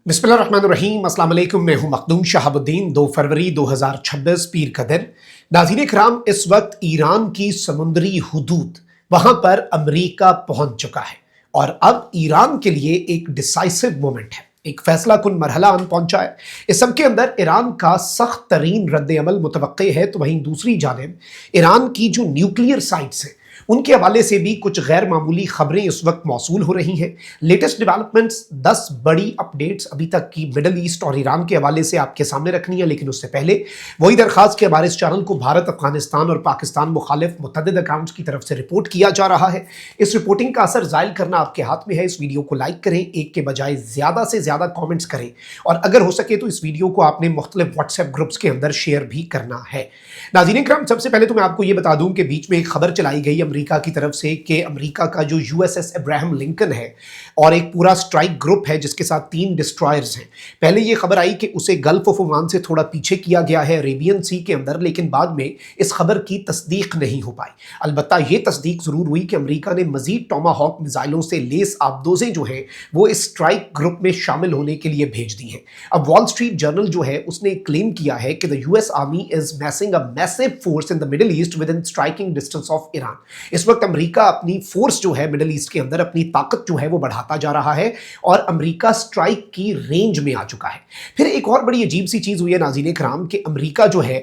बिस्मिल्लाहिर्रहमानिर्रहीम, अस्सलाम वालेकुम। मैं हूं मखदूम शहाबुद्दीन। 2 फरवरी 2026 पीर का दिन। नाज़रीन कराम, इस वक्त ईरान की समुद्री हुदूद वहां पर अमेरिका पहुंच चुका है और अब ईरान के लिए एक डिसाइसिव मोमेंट है, एक फैसला कुन मरहला आन पहुंचा है। इस सब के अंदर ईरान का सख्त तरीन रद्द अमल मुतवक्के है, तो वहीं दूसरी जानिब ईरान की जो न्यूक्लियर साइट्स हैं उनके हवाले से भी कुछ गैर मामूली खबरें इस वक्त मौसूल हो रही हैं। लेटेस्ट डेवलपमेंट्स, 10 बड़ी अपडेट्स अभी तक की मिडल ईस्ट और ईरान के हवाले से आपके सामने रखनी है, लेकिन उससे पहले वही दरखास्त कि हमारे इस चैनल को भारत, अफगानिस्तान और पाकिस्तान मुखालिफ मुतअद्दिद अकाउंट्स की तरफ से रिपोर्ट किया जा रहा है। इस रिपोर्टिंग का असर जाहिर करना आपके हाथ में है। इस वीडियो को लाइक करें, एक के बजाय ज़्यादा से ज़्यादा कॉमेंट्स करें और अगर हो सके तो इस वीडियो को आपने मुख्तलिफ व्हाट्सएप ग्रुप्स के अंदर शेयर भी करना है। नाज़रीन करम, सबसे पहले तो मैं आपको ये बता दूं कि बीच में एक खबर चलाई गई अमेरिका की तरफ से कि अमेरिका का जो यूएसएस अब्राहम लिंकन है और एक पूरा स्ट्राइक ग्रुप है जिसके साथ 3 डिस्ट्रॉयर्स हैं। पहले ये खबर आई कि उसे गल्फ ऑफ ओमान से थोड़ा पीछे किया गया है, अरेबियन सी के अंदर, लेकिन बाद में इस खबर की तस्दीक नहीं हो पाई। अलबत्ता ये तस्दीक ज़रूर हुई कि अमेरिका ने मजीद टोमाहॉक मिसाइलों से लेस आबदोज़ें जो हैं वो इस स्ट्राइक ग्रुप में शामिल होने के लिए भेज दी हैं। अब वॉल स्ट्रीट जर्नल जो है उसने क्लेम किया है कि the US army is मैसिंग a massive force in the middle east with in striking distance of Iran. इस वक्त अमेरिका अपनी फोर्स जो है मिडिल ईस्ट के अंदर, अपनी ताकत जो है वो बढ़ाता जा रहा है और अमेरिका स्ट्राइक की रेंज में आ चुका है। फिर एक और बड़ी अजीब सी चीज हुई है नाज़रीन कराम कि अमेरिका जो है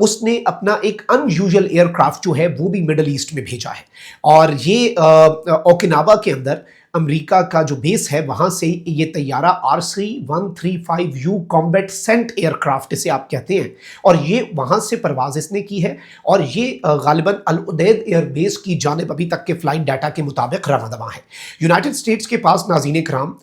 उसने अपना एक अनयूजुअल एयरक्राफ्ट जो है वो भी मिडिल ईस्ट में भेजा है और ये ओकिनावा के अंदर अमेरिका का जो बेस है वहां से ये तैयारा RC-135U कॉम्बैट सेंट एयरक्राफ्ट इसे आप कहते हैं और ये वहां से परवाज इसने की है और ये गालिबन अल उदैद एयरबेस की जानिब अभी तक के फ्लाइट डाटा के मुताबिक रवादवा है। यूनाइटेड स्टेट्स के पास नाज़रीन कराम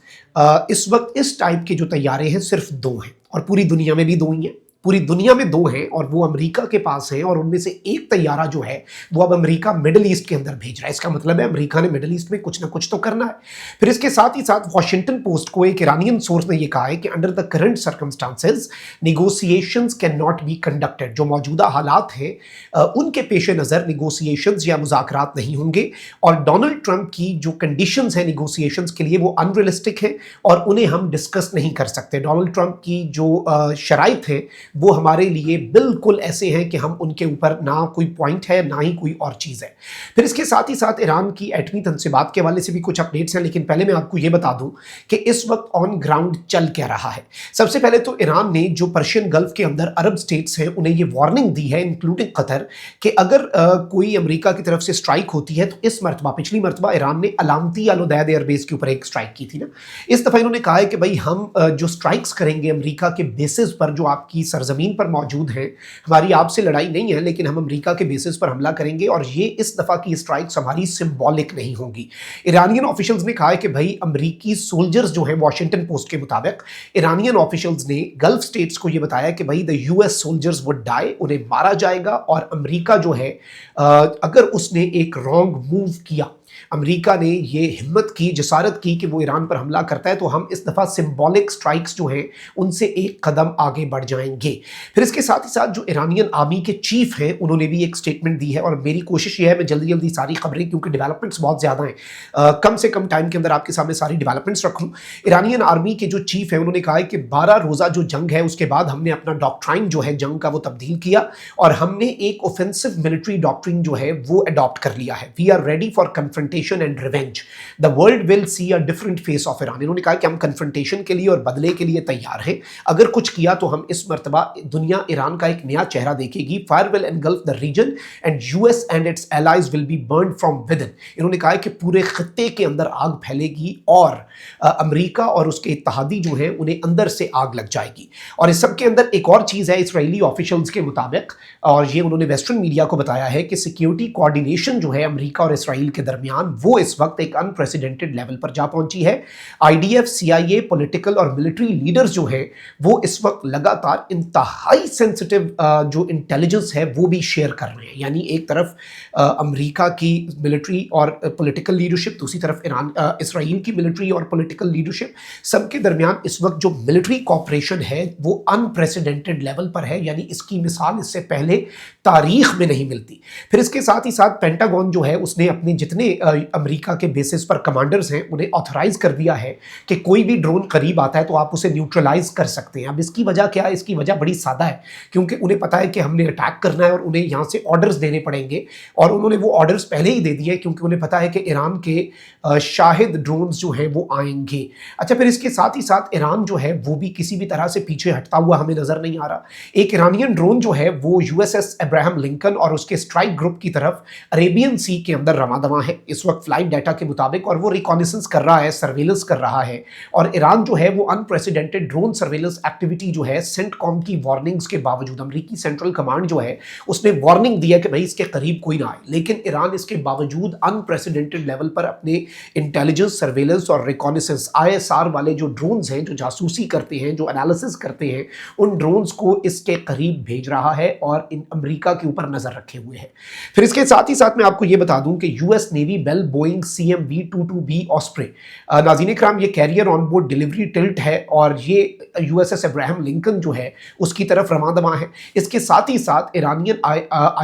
इस वक्त इस टाइप के जो तैयारे हैं सिर्फ 2 हैं और पूरी दुनिया में भी 2 ही हैं। पूरी दुनिया में 2 हैं और वो अमेरिका के पास हैं और उनमें से एक तैयारा जो है वो अब अमेरिका मिडिल ईस्ट के अंदर भेज रहा है। इसका मतलब है अमेरिका ने मिडिल ईस्ट में कुछ ना कुछ तो करना है। फिर इसके साथ ही साथ वॉशिंगटन पोस्ट को एक ईरानियन सोर्स ने ये कहा है कि under the current circumstances negotiations can not be conducted. जो मौजूदा हालात हैं उनके पेश नज़र निगोसिएशंस या मुज़ाकरात नहीं होंगे और डोनाल्ड ट्रंप की जो कंडीशंस हैं निगोसिएशंस के लिए वो अनरियलिस्टिक हैं और उन्हें हम डिस्कस नहीं कर सकते। डोनाल्ड ट्रंप की जो शराइत है वो हमारे लिए बिल्कुल ऐसे हैं कि हम उनके ऊपर ना कोई पॉइंट है ना ही कोई और चीज़ है। फिर इसके साथ ही साथ ईरान की एटमी तनसीबात के हवाले से भी कुछ अपडेट्स हैं, लेकिन पहले मैं आपको ये बता दूं कि इस वक्त ऑन ग्राउंड चल क्या रहा है। सबसे पहले तो ईरान ने जो पर्शियन गल्फ के अंदर अरब स्टेट्स हैं उन्हें ये वार्निंग दी है, इंक्लूडिंग कतर, कि अगर कोई अमेरिका की तरफ से स्ट्राइक होती है तो इस मरतबा, पिछली मरतबा ईरान ने अलामती अल उदैद एयरबेस के ऊपर एक स्ट्राइक की थी ना, इस दफ़ा इन्होंने कहा है कि भाई हम जो स्ट्राइक्स करेंगे अमेरिका के बेसिस पर जो आपकी सरजमीन पर मौजूद हैं, हमारी आपसे लड़ाई नहीं है लेकिन हम अमेरिका के बेसिस पर हमला करेंगे और ये इस दफ़ा की स्ट्राइक्स हमारी सिंबॉलिक नहीं होंगी। ईरानियन ऑफिशियल्स ने कहा है कि भाई अमेरिकी सोल्जर्स जो हैं, वॉशिंगटन पोस्ट के मुताबिक ईरानियन ऑफिशियल्स ने गल्फ स्टेट्स को ये बताया कि भाई the US soldiers would die, उन्हें मारा जाएगा और अमेरिका जो है अगर उसने एक रॉन्ग मूव किया, अमेरिका ने ये हिम्मत की, जसारत की कि वो ईरान पर हमला करता है, तो हम इस दफ़ा सिंबॉलिक स्ट्राइक्स जो हैं उनसे एक कदम आगे बढ़ जाएंगे। फिर इसके साथ ही साथ जो ईरानियन आर्मी के चीफ हैं उन्होंने भी एक स्टेटमेंट दी है और मेरी कोशिश ये है मैं जल्दी जल्दी सारी खबरें, क्योंकि डेवलपमेंट्स बहुत ज़्यादा हैं, कम से कम टाइम के अंदर आपके सामने सारी डेवलपमेंट्स रखूँ। ईरानियन आर्मी के जो चीफ हैं उन्होंने कहा है कि 12 रोज़ा जो जंग है उसके बाद हमने अपना डॉक्ट्राइन जो है जंग का वो तब्दील किया और हमने एक ऑफेंसिव मिलिट्री डॉक्ट्रिन जो है वो अडॉप्ट कर लिया है। We are ready for confrontation and revenge, the world will see a different face of Iran. इन्होंने कहा कि हम कन्फ्रंटेशन के लिए और बदले के लिए तैयार हैं, अगर कुछ किया तो हम इस मर्तबा दुनिया ईरान का एक नया चेहरा देखेगी। Fire will engulf the region and US and its allies will be burn from within. इन्होंने कहा कि पूरे खत्ते के अंदर आग फैलेगी और अमेरिका और उसके इत्तेहादी जो हैं उन्हें अंदर से आग लग जाएगी। और इस सब के अंदर एक और चीज़ है, इसराइली ऑफिशियल्स के मुताबिक, और ये उन्होंने वेस्टर्न मीडिया को बताया है कि सिक्योरिटी कोऑर्डिनेशन जो है अमेरिका और इसराइल के दरमियान वो इस वक्त एक अनप्रेसिडेंटेड लेवल पर जा पहुंची है। आईडीएफ, सीआईए, पॉलिटिकल और मिलिट्री लीडर्स जो हैं वो इस वक्त लगातार इंतहाई सेंसिटिव जो इंटेलिजेंस है वो भी शेयर कर रहे हैं। यानी एक तरफ अमेरिका की मिलिट्री और पॉलिटिकल लीडरशिप, दूसरी तरफ इसराइल की मिलिट्री और पॉलिटिकल लीडरशिप, सबके दरमियान इस वक्त जो मिलिट्री कॉपरेशन है वो अनप्रेसिडेंटेड लेवल पर है। यानी इसकी मिसाल इससे पहले तारीख में नहीं मिलती। फिर इसके साथ ही साथ पेंटागन जो है उसने अपने जितने अमेरिका के बेसिस पर कमांडर्स हैं उन्हें ऑथराइज कर दिया है कि कोई भी ड्रोन करीब आता है तो आप उसे न्यूट्रलाइज कर सकते हैं। अब इसकी वजह क्या है? इसकी वजह बड़ी सादा है, क्योंकि उन्हें पता है कि हमने अटैक करना है और उन्हें यहाँ से ऑर्डर्स देने पड़ेंगे, और उन्होंने वो ऑर्डर्स पहले ही दे दिए क्योंकि उन्हें पता है कि ईरान के शाहिद ड्रोन्स जो हैं वो आएंगे। अच्छा, फिर इसके साथ ही साथ ईरान जो है वो भी किसी भी तरह से पीछे हटता हुआ हमें नजर नहीं आ रहा। एक ईरानियन ड्रोन जो है वो यूएसएस अब्राहम लिंकन और उसके स्ट्राइक ग्रुप की तरफ अरेबियन सी के अंदर रवाना है इस वक्त फ्लाइट डाटा के मुताबिक, और वो रिकॉनिसेंस कर रहा है, सर्वेलेंस कर रहा है। और ईरान जो है वो अनप्रेसिडेंटेड ड्रोन सर्वेलेंस एक्टिविटी जो है सेंटकॉम की वार्निंग्स के बावजूद, अमेरिकी सेंट्रल कमांड जो है उसने वार्निंग दिया कि भाई इसके करीब कोई ना आए, लेकिन ईरान इसके बावजूद अनप्रेसिडेंटेड लेवल पर अपने इंटेलिजेंस, सर्वेलेंस और रिकॉनिसेंस आईएसआर वाले जो ड्रोन्स हैं, जो जासूसी करते हैं, जो एनालिसिस करते हैं, उन ड्रोन्स को इसके करीब भेज रहा है और इन अमेरिका के ऊपर नजर रखे हुए है। फिर इसके साथ ही साथ मैं आपको ये बता दूं कि US Navy Bell Boeing CMV-22B Osprey, नाज़रीन इकराम, ये carrier on board delivery tilt है और ये यूएसएस अब्राहम लिंकन जो है उसकी तरफ रवाना है। इसके साथ ही साथ ईरानियन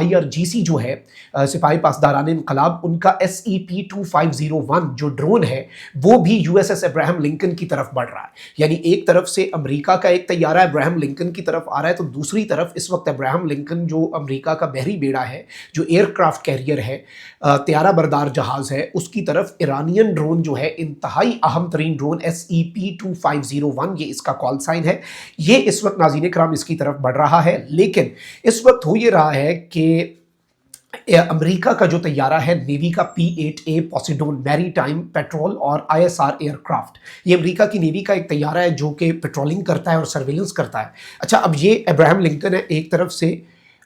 IRGC जो है, सिपाही पासदारान इनकलाब, उनका SEP-2501 जो ड्रोन है वो भी यूएसएस अब्राहम लिंकन की तरफ बढ़ रहा है। यानी एक तरफ से अमेरिका का एक तैयारा अब्राहम लिंकन की तरफ आ रहा है, तो दूसरी तरफ इस वक्त अब्राहम लिंकन जो अमेरिका का बहरी बेड़ा है, जो एयरक्राफ्ट कैरियर है, त्यारा बरदार जहाज है, उसकी तरफ ईरानियन ड्रोन जो है, इंतहाई अहम तरीन ड्रोन SEP-2501, ये इसका कॉल साइन है, ये इस वक्त नाज़रीन इकराम इसकी तरफ बढ़ रहा है। लेकिन इस वक्त हो ये रहा है कि अमेरिका का जो तैयारा है नेवी का P-8A पॉसिडोन मैरी टाइम पेट्रोल और ISR एयरक्राफ्ट, ये अमेरिका की नेवी का एक तैयारा है जो कि पेट्रोलिंग करता है और सर्वेलेंस करता है। अच्छा, अब ये अब्राहम लिंकन है, एक तरफ से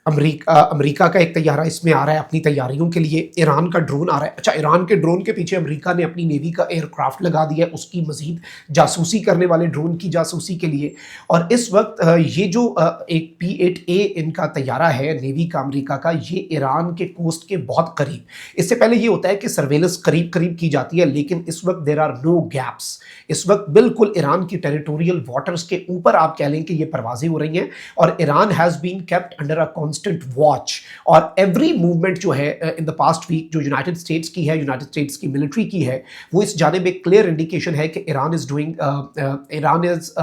अमेरिका का एक तैयारा इसमें आ रहा है अपनी तैयारियों के लिए, ईरान का ड्रोन आ रहा है। अच्छा, ईरान के ड्रोन के पीछे अमेरिका ने अपनी नेवी का एयरक्राफ्ट लगा दिया है उसकी मजीद जासूसी करने वाले ड्रोन की जासूसी के लिए। और इस वक्त ये जो एक P-8A इनका तैयारा है नेवी का अमेरिका का, ये ईरान के कोस्ट के बहुत करीब, इससे पहले ये होता है कि सर्वेलेंस करीब करीब की जाती है, लेकिन इस वक्त देयर आर नो गैप्स, इस वक्त बिल्कुल ईरान की टेरिटोरियल वाटर्स के ऊपर आप कह लें कि ये परवाजें हो रही हैं, और Iran has been kept under a constant watch. और एवरी मूवमेंट जो है इन द पास्ट वीक जो यूनाइटेड स्टेट्स की है, यूनाइटेड स्टेट्स की मिलिट्री की है, वो इस जानिब एक क्लियर इंडिकेशन है कि Iran is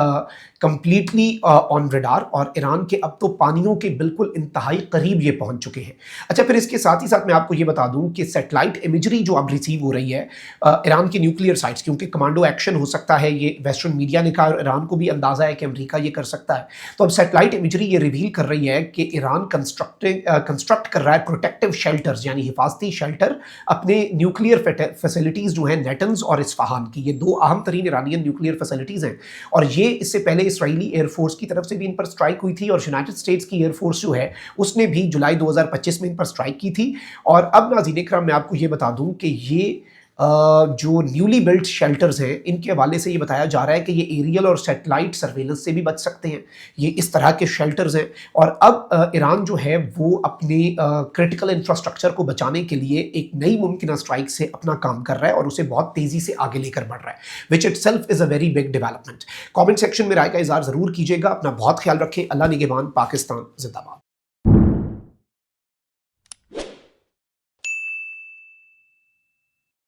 completely on radar, और ईरान के अब तो पानियों के बिल्कुल इंतहाई करीब ये पहुंच चुके हैं। अच्छा, फिर इसके साथ ही साथ मैं आपको ये बता दूं कि सैटेलाइट इमेजरी जो अब रिसीव हो रही है ईरान की न्यूक्लियर साइट्स, क्योंकि कमांडो एक्शन हो सकता है, ये वेस्टर्न मीडिया ने कहा, ईरान को भी अंदाजा है कि अमेरिका ये कर सकता है, तो अब सैटेलाइट इमेजरी ये रिवील कर रही है कि ईरान कंस्ट्रक्ट कर रहा है प्रोटेक्टिव शेल्टर्स, यानी हिफाजती शेल्टर अपने न्यूक्लियर फैसिलिटीज जो है नेटन्स और इस्फहान की, ये दो अहम तरीन ईरानियन न्यूक्लियर फैसिलिटीज हैं। और ये इससे पहले इसराइली एयरफोर्स की तरफ से भी इन पर स्ट्राइक हुई थी, और यूनाइटेड स्टेट्स की एयरफोर्स जो है उसने भी जुलाई 2025 में इन पर स्ट्राइक की थी। और अब नाज़रीन इकराम मैं आपको ये बता दूं कि ये जो न्यूली बिल्ट शेल्टर्स हैं, इनके हवाले से ये बताया जा रहा है कि ये एरियल और सैटेलाइट सर्वेलेंस से भी बच सकते हैं, ये इस तरह के शेल्टर्स हैं। और अब ईरान जो है वो अपने क्रिटिकल इंफ्रास्ट्रक्चर को बचाने के लिए एक नई मुमकिन स्ट्राइक से अपना काम कर रहा है और उसे बहुत तेज़ी से आगे लेकर बढ़ रहा है, which it self is a very big development. Comment section में राय का इज़हार ज़रूर कीजिएगा। अपना बहुत ख्याल रखें। अल्लाह निगहबान। पाकिस्तान जिंदाबाद।